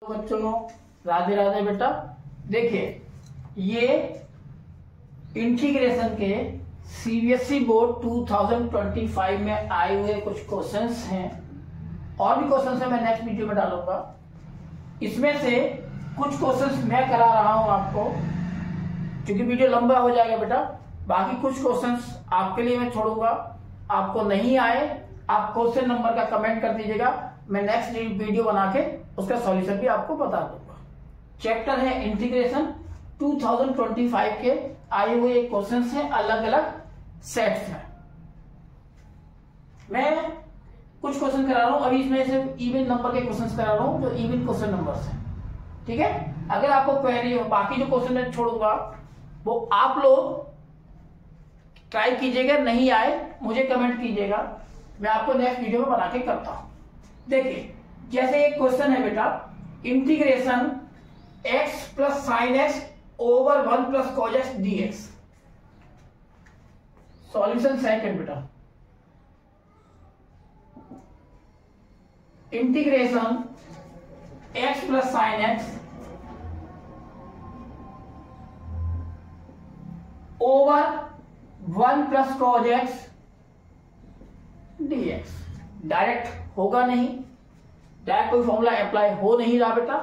बच्चों राधे राधे बेटा। देखिए ये इंटीग्रेशन के सीबीएसई बोर्ड 2025 में आए हुए कुछ क्वेश्चंस हैं और भी क्वेश्चंस है, मैं नेक्स्ट वीडियो में डालूंगा। इसमें से कुछ क्वेश्चंस मैं करा रहा हूं आपको, क्योंकि वीडियो लंबा हो जाएगा बेटा। बाकी कुछ क्वेश्चंस आपके लिए मैं छोड़ूंगा, आपको नहीं आए आप क्वेश्चन नंबर का कमेंट कर दीजिएगा, मैं नेक्स्ट वीडियो बना के उसका सॉल्यूशन भी आपको बता दूंगा। चैप्टर है इंटीग्रेशन, 2025 के आए हुए क्वेश्चंस हैं अलग अलग सेट्स में। मैं कुछ क्वेश्चन करा रहा हूं, अभी इसमें से इवन नंबर के क्वेश्चंस करा रहा हूं जो इवन क्वेश्चन नंबर्स हैं, ठीक है। अगर आपको क्वेरी हो, बाकी जो क्वेश्चन मैं छोड़ूंगा वो आप लोग ट्राई कीजिएगा, नहीं आए मुझे कमेंट कीजिएगा, मैं आपको नेक्स्ट वीडियो में बना के करता हूं। देखिए जैसे एक क्वेश्चन है बेटा, integration x plus sine x over 1 plus cos x dx। Solution second बेटा, integration x plus sine x over 1 plus cos x dx। Direct होगा नहीं, डायरेक्ट कोई फॉर्मूला अप्लाई हो नहीं रहा बेटा,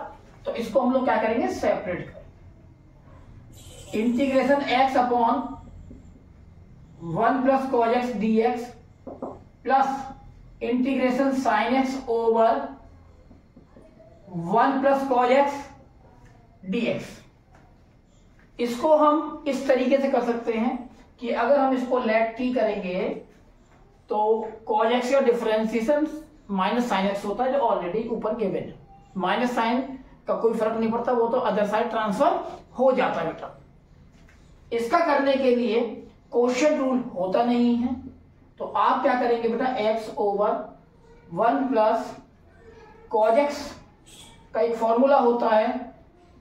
तो इसको हम लोग क्या करेंगे, सेपरेट करेंगे। Integration x upon 1 plus cos x dx plus integration sine x over 1 plus cos x dx। इसको हम इस तरीके से कर सकते हैं कि अगर हम इसको लेट t करेंगे तो कॉज एक्स का डिफरेंशिएशन माइनस साइन एक्स होता है, जो ऑलरेडी ऊपर गिवन है। माइनस साइन का कोई फर्क नहीं पड़ता, वो तो अदर साइड ट्रांसफर हो जाता है बेटा। इसका करने के लिए कोशेंट रूल होता नहीं है, तो आप क्या करेंगे बेटा, x over 1 plus cos x का एक फॉर्मूला होता है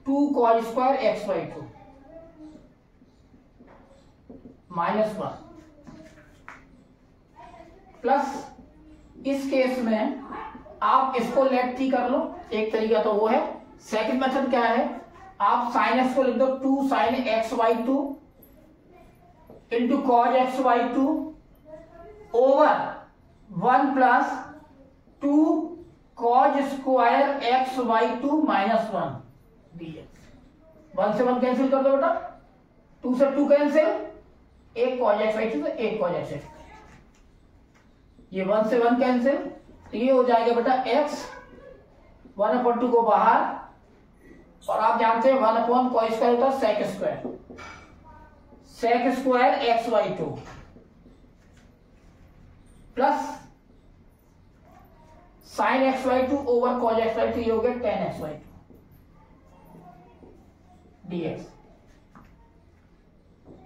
2 cause square x by 2 minus 1 plus इस केस में आप इसको लेट t कर लो, एक तरीका तो वो है। सेकंड मेथड क्या है, आप साइन एक्स को लिख दो 2 sign x by 2 into cos x by 2 over 1 plus 2 cause square x by 2 minus 1 dx। 1 से 1 कैंसिल कर दो बेटा, 2 से 2 कैंसिल, एक कॉज एक्स बाई 2 से एक कॉज एक्स, ये 1 से 1 कैंसिल, तो ये हो जाएगा बेटा x 1/2 को बाहर, और आप जानते हैं 1 अपॉन कॉस स्क्वायर होता है sec square, sec square x by 2 plus sine x by 2 over cos x by 2, ये हो गया टेन एक्स बाई 2 dx।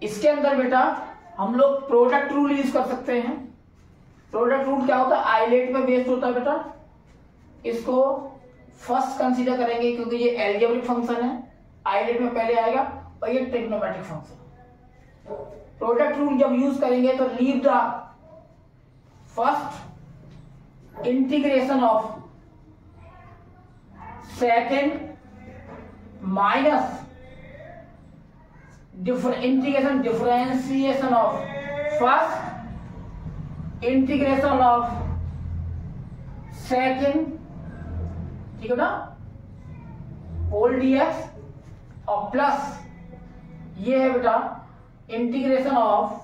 इसके अंदर बेटा हम लोग प्रोडक्ट रूल यूज कर सकते हैं। प्रोडक्ट रूल क्या होता है, आइलेट में बेस्ड होता है बेटा। इसको फर्स्ट कंसीडर करेंगे क्योंकि ये एल्जेब्रिक फंक्शन है, आइलेट में पहले आएगा, और ये ट्रिग्नोमेट्रिक फंक्शन। प्रोडक्ट रूल जब यूज करेंगे तो leave the first integration of second minus integration differentiation of first integration of second, ठीक है ना, होल dx, और प्लस ये है बेटा integration of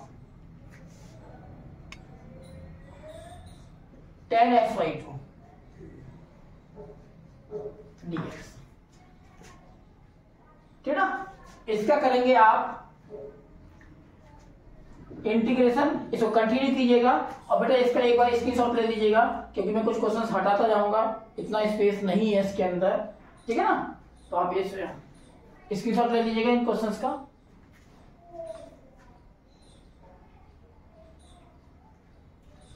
10x by 2 dx, ठीक है ना। इसका करेंगे आप इंटीग्रेशन, इसको कंटिन्यू कीजिएगा, और बेटा इसका एक बार स्क्रीनशॉट ले लीजिएगा, क्योंकि मैं कुछ क्वेश्चंस हटाता जाऊंगा, इतना स्पेस नहीं है इसके अंदर, ठीक है ना। तो आप ये स्क्रीनशॉट ले लीजिएगा इन क्वेश्चंस का।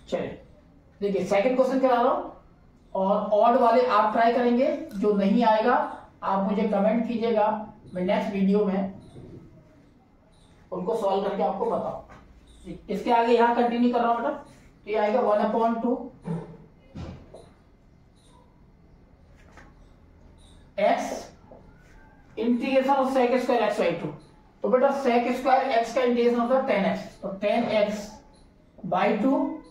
चलिए देखिए सेकंड क्वेश्चन करा रहा हूं, और ऑड वाले आप ट्राई करेंगे, जो नहीं आएगा आप मुझे कमेंट कीजिएगा, मैं नेक्स्ट वीडियो में उनको सॉल्व करके आपको बताऊं। इसके आगे यहां कंटिन्यू कर रहा हूं बेटा, तो ये आएगा 1/2 x integration of sec square x by two. तो बेटा सेक स्क्वायर एक्स का इंटीग्रेशन होता है 10x, तो 10x बाई टू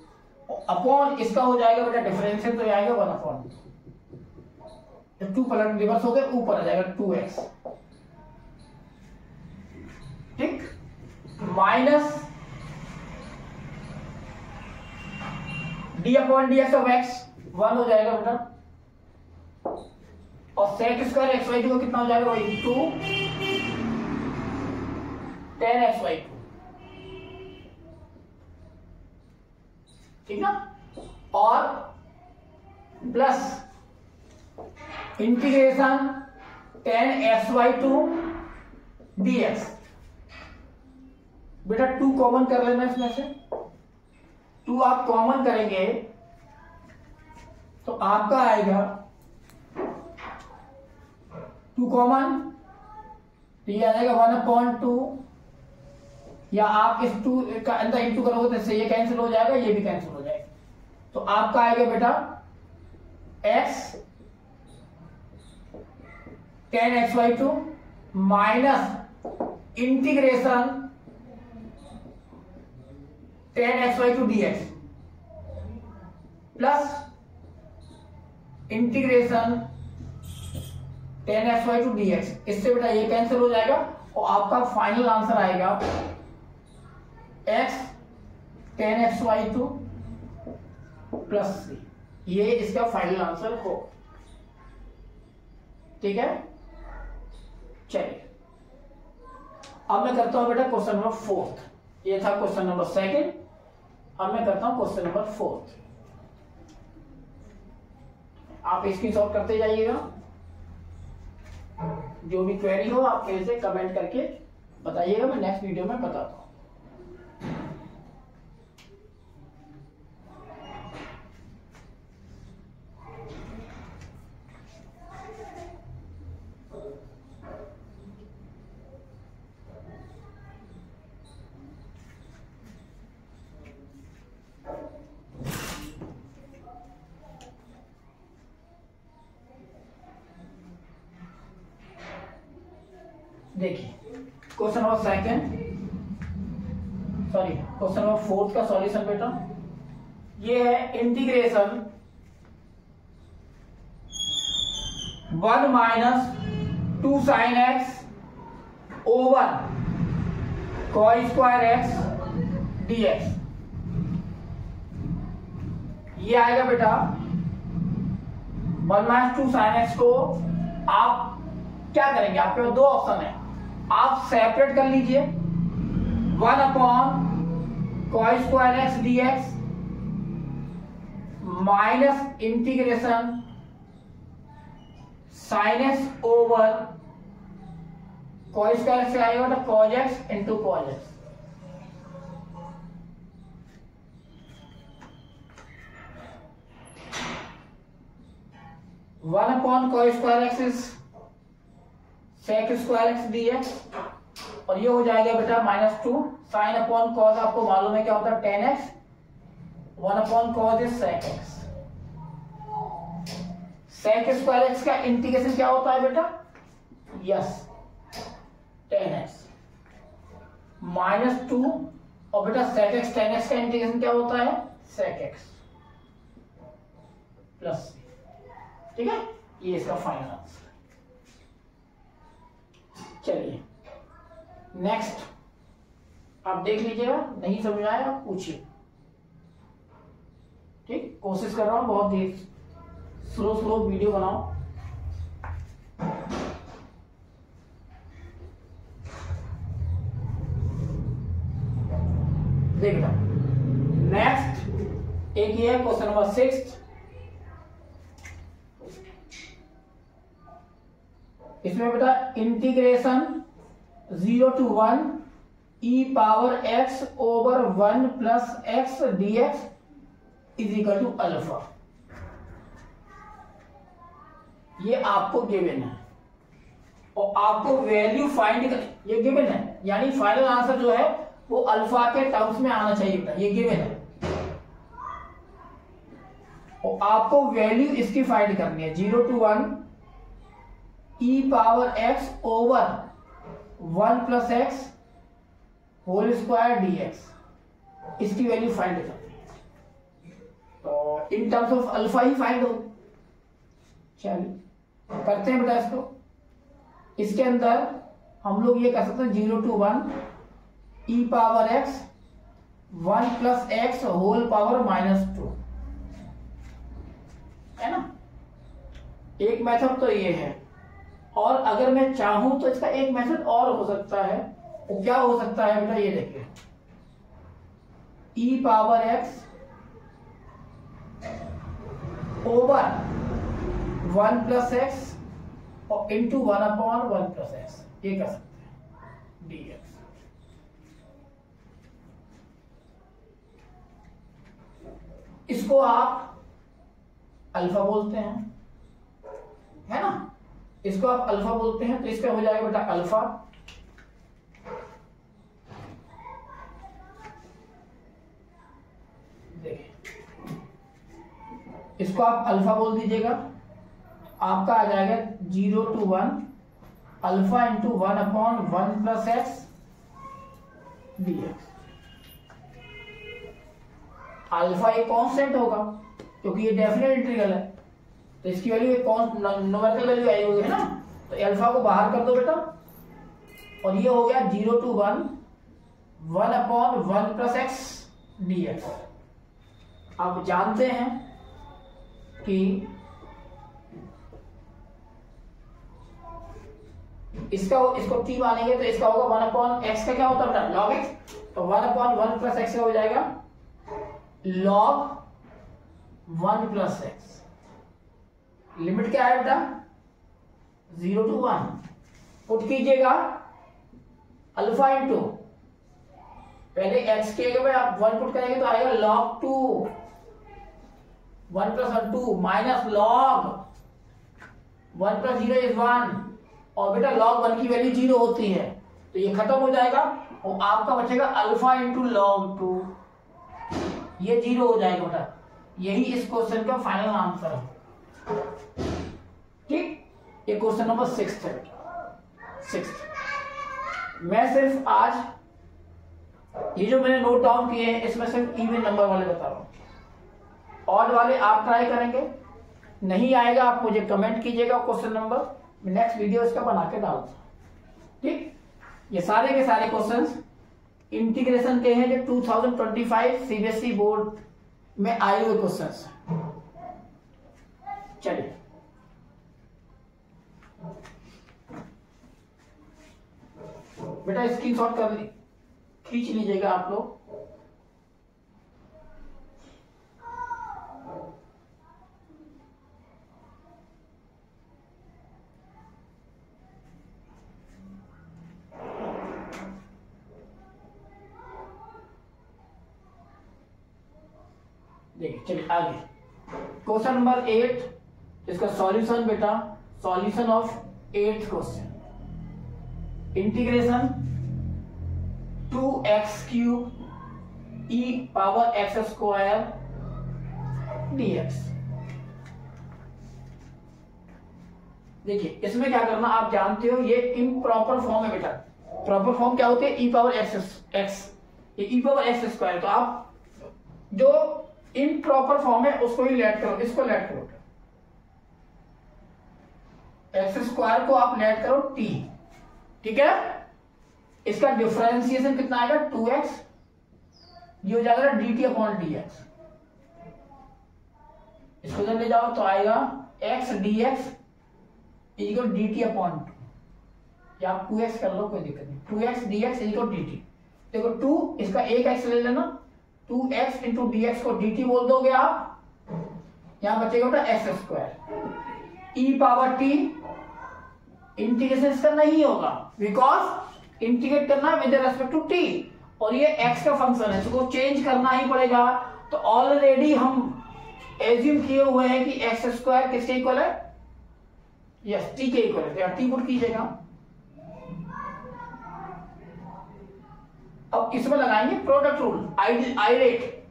अपॉन इसका हो जाएगा बेटा डिफरेंशियल, तो आएगा 1 अपॉन 2 पलट रिवर्स हो गए, ऊपर आ जाएगा 2x, ठीक, minus d upon d x of x 1 हो जाएगा बेटा, और sec square x by two को कितना हो जाएगा वही 2 10x बाई 2, ठीक ना, और plus integration 10x by 2 dx। बेटा 2 कॉमन कर लेना इसमें से, 2 आप कॉमन करेंगे तो आपका आएगा 2 कॉमन, तो ये आ जाएगा 1 अपॉन 2, या आप इस 2 का अंदर इंटू करोगे तो इससे ये कैंसिल हो जाएगा, ये भी कैंसिल हो जाएगा, तो आपका आएगा बेटा x 10x by 2 minus integration 10x by 2 dx plus integration 10x by 2 dx। इससे बेटा ये कैंसिल हो जाएगा और आपका फाइनल आंसर आएगा x 10x बाई 2 प्लस 3। ये इसका फाइनल आंसर हो, ठीक है। चलिए अब मैं करता हूं बेटा क्वेश्चन नंबर 4। ये था क्वेश्चन नंबर 2, अब मैं करता हूं क्वेश्चन नंबर 4। आप इसकी सॉल्व करते जाइएगा, जो भी क्वेरी हो आप मेरे से कमेंट करके बताइएगा, मैं नेक्स्ट वीडियो में बताता हूं। देखिए क्वेश्चन नंबर 4 का सॉल्यूशन बेटा ये है integration 1 minus 2 sign x over cos square x dx। ये आएगा बेटा 1 माइनस 2 साइन एक्स को आप क्या करेंगे, आपके पास 2 ऑप्शन है, आप सेपरेट कर लीजिए 1 upon cos square x dx minus integration sine x over cos square से आएगा तो cos x into cos x. One upon cos square x is sec square x dx, और ये हो जाएगा बेटा -2 साइन अपॉन कॉस, आपको मालूम है क्या होता है 10x, 1 upon cos is sec x. Sec square x का इंटीग्रेशन क्या होता है बेटा, यस 10x -2, और बेटा सेक एक्स 10x का इंटीग्रेशन क्या होता है सेक एक्स प्लस, ठीक है। ये इसका फाइनल आंसर। चलिए नेक्स्ट आप देख लीजिएगा, नहीं समझ आया आप पूछिए, ठीक। कोशिश कर रहा हूं बहुत देर स्लो वीडियो बनाओ। देखना नेक्स्ट एक ये है क्वेश्चन नंबर 6। इसमें बेटा integration 0 to 1 e power x over 1 plus x dx is equal to alpha. ये आपको गिवन है और आपको वैल्यू फाइंड कर, ये गिवन है, यानी फाइनल आंसर जो है वो अल्फा के टर्म्स में आना चाहिए बेटा, ये गिवन है और आपको वैल्यू इसकी फाइंड करनी है 0 to 1 e power x over 1 plus x whole square d x, इसकी वैल्यू फाइंड करनी है। तो इन टर्म्स ऑफ अल्फा ही फाइंड हो। चलिए करते हैं बेटा इसको। इसके अंदर हम लोग ये कर सकते हैं 0 to 1 e power x 1 plus x whole power -2, है ना। एक मेथड तो ये है, और अगर मैं चाहूं तो इसका एक मेथड और हो सकता है। वो क्या हो सकता है बेटा, ये देखिए, e power x over 1 plus x और इंटू 1/1 प्लस एक्स, ये कर सकते हैं डी एक्स। इसको आप अल्फा बोलते हैं, है ना। इसको आप अल्फा बोलते हैं, तो इसका हो जाएगा बेटा अल्फा देखिए, इसको आप अल्फा बोल दीजिएगा। आपका आ जाएगा 0 to 1 alpha into 1/1 plus x D x. Alpha एक कांस्टेंट होगा क्योंकि ये डेफिनेट इंटीग्रल है, तो इसकी वैल्यू एक न्यूमेरिकल वैल्यू आई हुई है ना। तो अल्फा को बाहर कर दो बेटा, और ये हो गया 0 to 1 1/1 plus x D x. आप जानते हैं कि इसको t मानेंगे तो इसका होगा 1/x का क्या होता है बेटा, log x। तो 1/1 प्लस एक्स का हो जाएगा log 1 प्लस एक्स। लिमिट क्या है बेटा, 0 to 1। पुट कीजिएगा अल्फा इंटू, पहले x के जगह आप 1 पुट करेंगे तो आएगा log 2 1 plus 2 minus log 1 plus 0 is 1, और बेटा log 1 की वैल्यू 0 होती है, तो ये खत्म हो जाएगा और आपका बचेगा अल्फा इंटू log 2, ये 0 हो जाएगा बेटा। यही इस क्वेश्चन का फाइनल आंसर है। ठीक, ये क्वेश्चन नंबर 6 है। 6 मैं सिर्फ आज ये जो मैंने नोट डाउन किए हैं इसमें सिर्फ इवन नंबर वाले बता रहा हूं। ऑड वाले आप ट्राई करेंगे, नहीं आएगा आप मुझे कमेंट कीजिएगा क्वेश्चन नंबर, मैं नेक्स्ट वीडियो इसका बना के डालता हूं। ठीक, ये सारे के सारे क्वेश्चंस इंटीग्रेशन के हैं जो 2025 सीबीएसई बोर्ड में आए हुए क्वेश्चंस। चलिए बेटा स्क्रीनशॉट कर खींच लीजिएगा आप लोग। देखिए चलिए आगे क्वेश्चन नंबर 8, इसका सॉल्यूशन बेटा, solution of 8th question, integration 2x³ e power x² dx। देखिए इसमें क्या करना आप जानते हो, ये इम्प्रॉपर फॉर्म है बेटा। प्रॉपर फॉर्म क्या होती है, e पावर x, ये e पावर x²। तो आप जो इम्प्रॉपर फॉर्म है उसको ही लेट करो, इसको लेट करो, x² को आप लेट करो t, ठीक है। इसका डिफरेंशिएशन कितना आएगा 2x, ये हो जाएगा dt/dx। इसको जब ले जाओ तो आएगा x dx इक्वल dt/2, या आप 2x कर लो कोई दिक्कत नहीं, 2x dx इक्वल dt। देखो 2 इसका एक x ले लेना, 2x इंटू dx को dt बोल दोगे आप, यहां बचेगा बेटा x²। e power t integration इसका नहीं होगा बिकॉज इंटीग्रेट करना विद रेस्पेक्ट टू t, और ये x का फंक्शन है, इसको चेंज करना ही पड़ेगा। तो ऑलरेडी हम एज्यूम किए हुए हैं कि x² किसके इक्वल है, यस t के इक्वल है, तो t पुट कीजिएगा। अब इसमें लगाएंगे प्रोडक्ट रूल, आई रेट,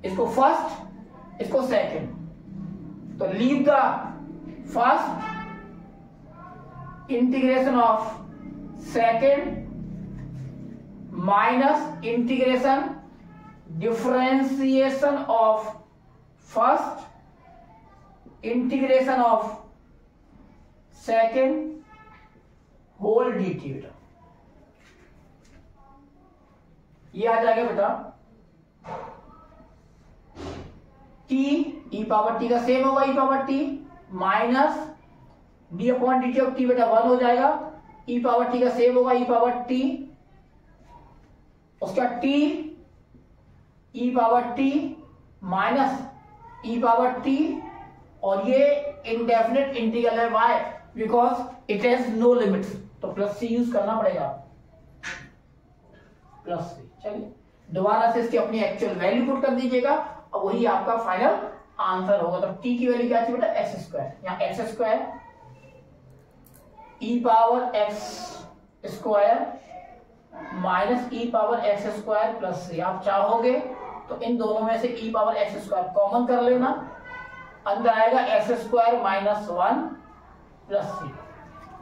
इसको फर्स्ट इसको सेकंड, तो leave the first integration of second minus integration differentiation of first integration of second whole dt बेटा। ये आ जाएगा बेटा t e पावर t का सेम होगा e power t minus d upon d t of t बेटा 1 हो जाएगा। e पावर t का सेम होगा e पावर t, उसका t e power t minus e power t, और ये इंडेफिनिट इंटीग्रल है। Why? Because it has no limits, तो प्लस सी यूज करना पड़ेगा, प्लस सी। चलिए दोबारा से इसकी अपनी एक्चुअल वैल्यू पुट कर दीजिएगा और वही आपका फाइनल आंसर होगा। तो t की वैल्यू क्या थी बेटा? एक्स स्क्वायर, यहाँ x square e power x square minus e power x square plus C. आप चाहोगे तो इन दोनों में से e power x square common कर लेना, अंदर आएगा x square minus 1 plus C.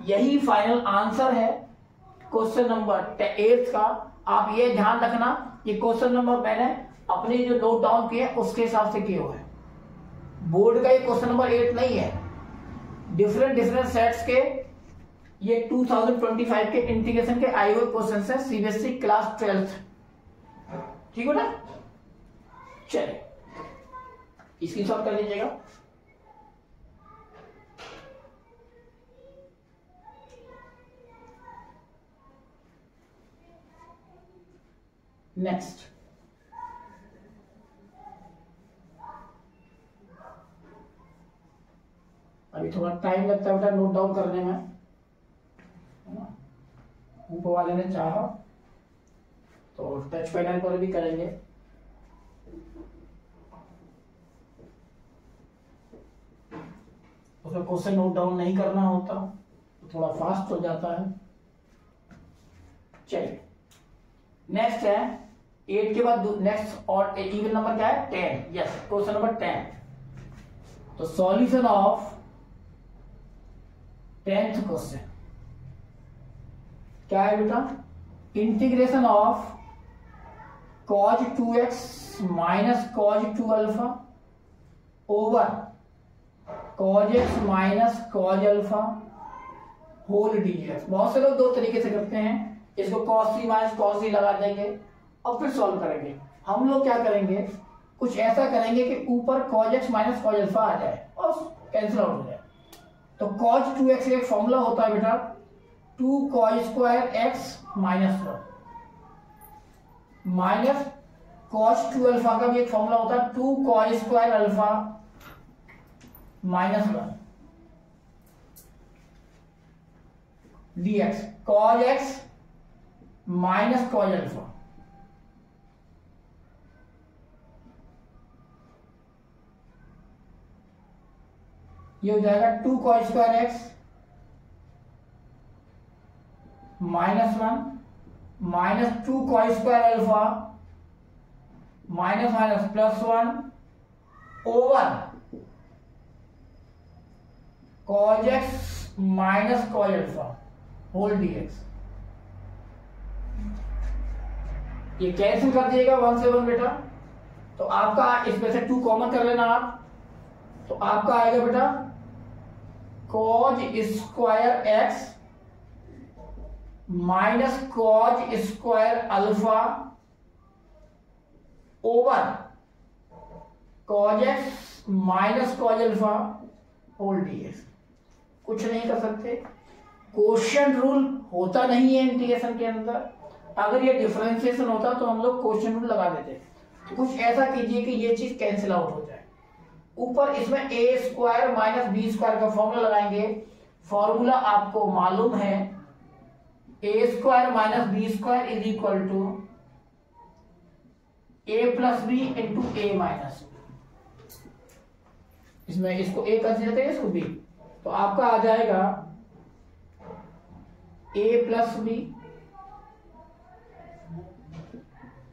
यही फाइनल आंसर है क्वेश्चन नंबर 8 का। आप ये ध्यान रखना, ये क्वेश्चन नंबर मैंने अपने जो नोट डाउन किए उसके हिसाब से किए हुए हैं। बोर्ड का ये क्वेश्चन नंबर 8 नहीं है, डिफरेंट सेट्स के ये 2025 के इंटीग्रेशन के आए हुए क्वेश्चन है, सीबीएसई क्लास 12th। ठीक है ना? चलिए इसकी सॉल्व कर लीजिएगा। नेक्स्ट अभी थोड़ा टाइम लगता है बेटा नोट डाउन करने में, ऊपर वाले ने चाहा तो टच पैनल पर भी करेंगे। उसमें क्वेश्चन नोट डाउन नहीं करना होता तो थोड़ा फास्ट हो जाता है। चलिए नेक्स्ट है 8 के बाद नेक्स्ट और इवन नंबर क्या है? 10। Yes, question number 10। तो सॉल्यूशन ऑफ 10th क्वेश्चन क्या है बेटा? Integration of cos 2x minus cos 2 alpha over cos x minus cos alpha whole dx। बहुत से लोग दो तरीके से करते हैं, इसको cos 3 माइनस cos 3 लगा देंगे और फिर सॉल्व करेंगे। हम लोग क्या करेंगे, कुछ ऐसा करेंगे कि ऊपर cos x minus cos alpha आ जाए और कैंसिल आउट हो जाए। तो cos 2x एक फॉर्मूला होता है बेटा 2 cos square x minus 1 minus cos 2 alpha का भी एक फॉर्मूला होता है 2 cos square alpha minus 1 dx। cos x minus cos alpha, ये हो जाएगा 2 cos square x minus 1 minus 2 cos square alpha minus minus plus 1 over cos x minus cos alpha whole dx। ये cancel कर दिएगा 1 से 1 बेटा, तो आपका इसमें से 2 कॉमन कर लेना आप, तो आपका आएगा बेटा cos square x minus cos square alpha over cos x minus cos alpha whole dx। कुछ नहीं कर सकते, क्वोशिएंट रूल होता नहीं है इंटीग्रेशन के अंदर। अगर ये डिफरेंशिएशन होता तो हम लोग क्वोशिएंट रूल लगा देते। तो कुछ ऐसा कीजिए कि ये चीज कैंसिल आउट हो जाए। ऊपर इसमें a square minus b square का फॉर्मूला लगाएंगे। फॉर्मूला आपको मालूम है a square minus b square is equal to a plus b into a minus. इसमें इसको a कंसीडर करें, इसको b, तो आपका आ जाएगा a plus b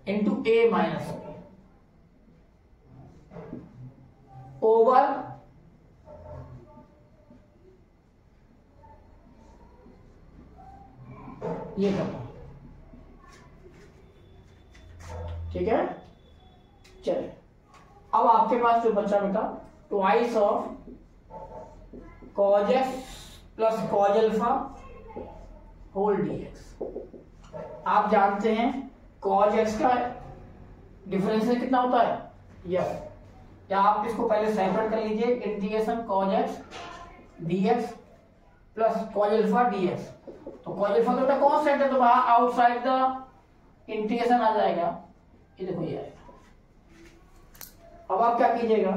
into a minus b over ये करता हूं, ठीक है। चलिए अब आपके पास जो बचा बेटा twice of cos x plus cos alpha whole dx। आप जानते हैं cos x का डिफरेंशियल कितना होता है, यस, या आप इसको पहले सेपरेट कर लीजिए, integration cos x dx plus cos alpha dx। तो cos अल्फा तो बेटा कांस्टेंट है, तो बाहर आउटसाइड द इंटीग्रेशन आ जाएगा, ये देखो ये आएगा। अब आप क्या कीजिएगा,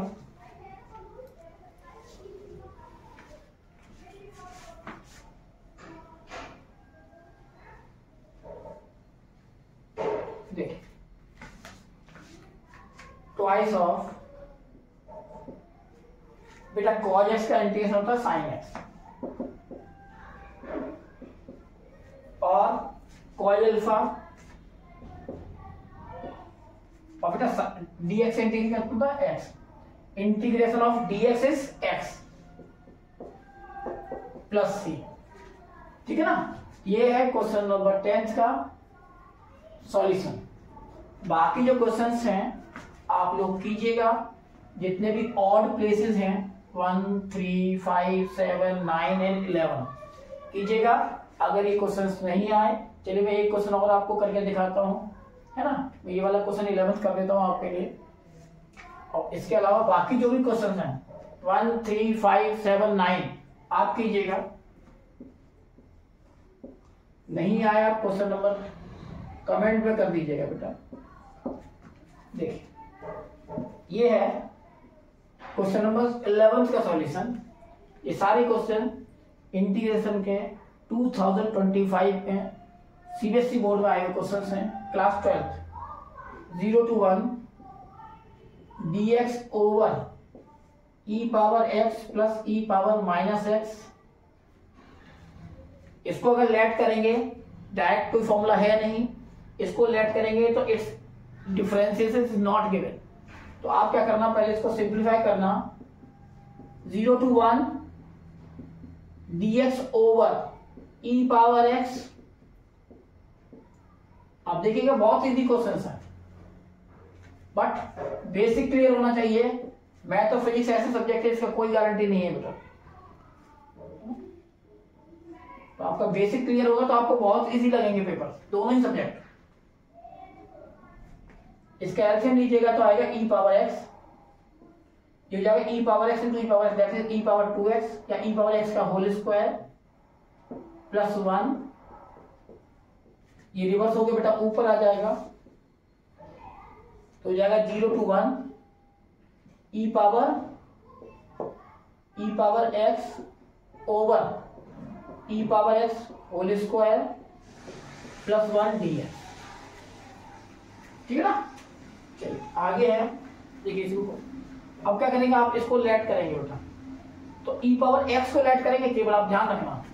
देखिए ट्वाइस ऑफ बेटा cos x का इंटीग्रेशन होता है sin x और cos अल्फा और बेटा dx इंटीग्रेशन होता है x, integration of dx is x plus c, ठीक है ना। ये है क्वेश्चन नंबर 10 का सॉल्यूशन। बाकी जो क्वेश्चंस हैं आप लोग कीजिएगा, जितने भी ऑड प्लेसेस हैं 1, 3, 5, 7, 9 एंड 11 कीजिएगा। अगर ये क्वेश्चंस नहीं आए, चलिए मैं एक क्वेश्चन और आपको करके दिखाता हूं, है ना। ये वाला क्वेश्चन 11th कर देता हूं आपके लिए, और इसके अलावा बाकी जो भी क्वेश्चन हैं 1, 3, 5, 7, 9 आप कीजिएगा। नहीं आया क्वेश्चन नंबर कमेंट में कर दीजिएगा बेटा। देखिए ये है क्वेश्चन नंबर 11th का सॉल्यूशन। ये सारे क्वेश्चन इंटीग्रेशन के 2025 में सीबीएसई बोर्ड में आए हुए क्वेश्चन हैं, class 12 0 to 1 dx over e power x plus e power minus x। इसको अगर लेट करेंगे, डायरेक्ट कोई फॉर्मूला है नहीं, इसको लेट करेंगे तो it's differentiation is not given. तो आप क्या करना, पहले इसको सिंप्लीफाई करना, 0 to 1 dx over e power x। अब देखिएगा बहुत इजी क्वेश्चन है, बट बेसिक क्लियर होना चाहिए। मैथ और फिजिक्स ऐसे सब्जेक्ट है, इसका कोई गारंटी नहीं है बेटा। तो आपका बेसिक क्लियर होगा तो आपको बहुत इजी लगेंगे पेपर, दोनों ही सब्जेक्ट। इसका एलसीएम लीजिएगा तो आएगा e पावर x, ये हो जाएगा e power x into e power x, that is e power 2x या e पावर x का होल स्क्वायर प्लस 1। ये रिवर्स हो गया बेटा, ऊपर आ जाएगा तो हो जाएगा 0 to 1 e power x over e power x whole square plus 1 dx, ठीक है ना। चलिए आगे है, देखिए इसको अब क्या करेंगे, आप इसको लेट करेंगे बेटा, तो e पावर x को लेट करेंगे, केवल आप ध्यान रखना।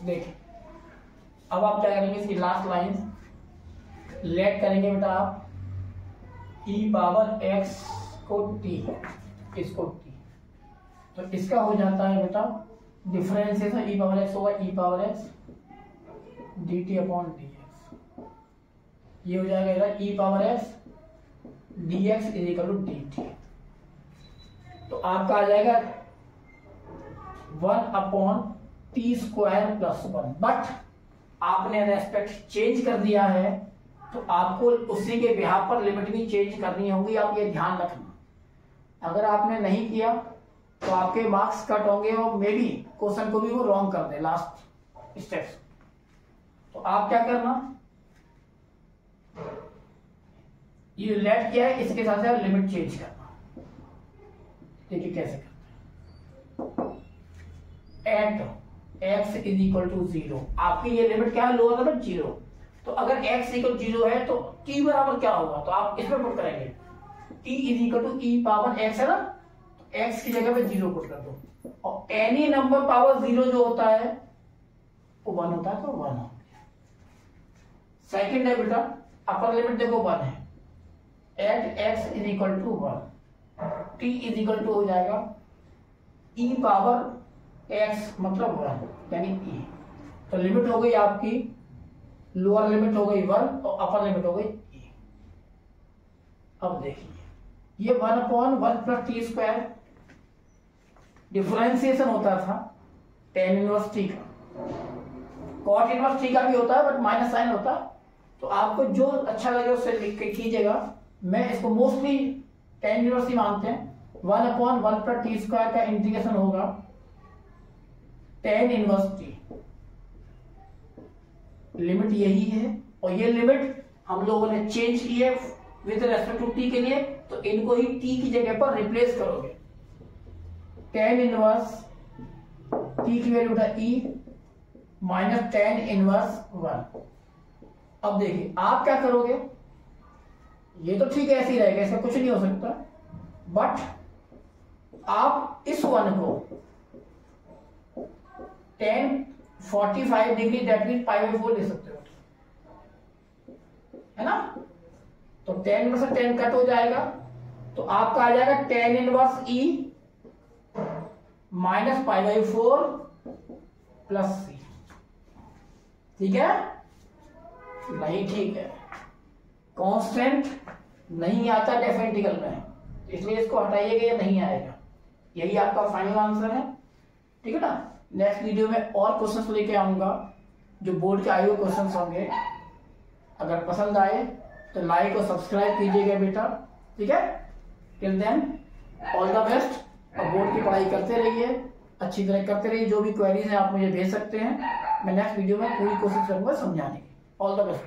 देखिए अब आप क्या करेंगे, इसकी लास्ट लाइन लेट करेंगे बेटा आप e पावर x को t, इसको t, तो इसका हो जाता है बेटा डिफरेंशिएशन e पावर x होगा e power x dt upon dx। ये हो जाएगा e power x dx is equal to dt। तो आपका आ जाएगा 1 upon t square plus 1, but आपने रेस्पेक्ट चेंज कर दिया है तो आपको उसी के बिहाफ पर लिमिट भी चेंज करनी होगी, आप ये ध्यान रखना। अगर आपने नहीं किया तो आपके मार्क्स कट होंगे और मे बी क्वेश्चन को भी वो रॉन्ग कर दे लास्ट स्टेप्स। तो आप क्या करना, ये लेट किया है, इसके साथ साथ लिमिट चेंज करना। देखिए कैसे करते हैं, at x is equal to 0। आपकी ये लिमिट क्या है, लोअर लिमिट 0। तो अगर x इक्वल 0 है तो t बराबर क्या होगा, तो आप इसमें पुट करेंगे t is equal to e power x है ना, x की जगह पे 0 पुट कर दो, और एनी नंबर पावर 0 जो होता है वो 1 होता है, तो 1 हो गया। सेकंड है बेटा, अपर लिमिट देखो 1 है, at x is equal to 1, t is equal to हो जाएगा e पावर x मतलब 1 यानी e। तो लिमिट हो गई आपकी, लोअर लिमिट हो गई 1 और अपर लिमिट हो गई e। अब देखिए ये 1/1 प्लस टी स्क्वायर डिफरेंशिएशन होता था tan इनवर्स टी का, cot इनवर्स टी का भी होता है बट माइनस साइन होता है। तो आपको जो अच्छा लगे उससे लिख के कीजिएगा, मैं इसको मोस्टली tan इनवर्स ही मानते हैं। 1/1 प्लस टी स्क्वायर का इंटीग्रेशन होगा tan इनवर्स टी, लिमिट यही है, और ये लिमिट हम लोगों ने चेंज की है विद रेस्पेक्ट टू टी के लिए, तो इनको ही टी की जगह पर रिप्लेस करोगे। tan इनवर्स टी की वैल्यू उठा e माइनस tan इनवर्स 1। अब देखिए आप क्या करोगे, ये तो ठीक है ऐसे ही रहेगा, इसका कुछ नहीं हो सकता, बट आप इस 1 को tan 45 डिग्री दैट मीन π/4 ले सकते हो, है ना। तो tan में से tan कट हो जाएगा, तो आपका आ जाएगा tan inverse e minus π/4 plus c। ठीक है, नहीं ठीक है, कांस्टेंट नहीं आता डेफिनेटिकल में, इसलिए इसको हटाइएगा, ये नहीं आएगा, यही आपका फाइनल आंसर है। ठीक है ना। नेक्स्ट वीडियो में और क्वेश्चंस लेके आऊंगा जो बोर्ड के आए हुए क्वेश्चंस होंगे। अगर पसंद आए तो लाइक और सब्सक्राइब कीजिएगा बेटा। ठीक है, till then all the best, और बोर्ड की पढ़ाई करते रहिए, अच्छी तरह करते रहिए। जो भी क्वेरीज हैं आप मुझे भेज सकते हैं, मैं नेक्स्ट वीडियो में पूरी कोशिश करूंगा समझाने की। All the best.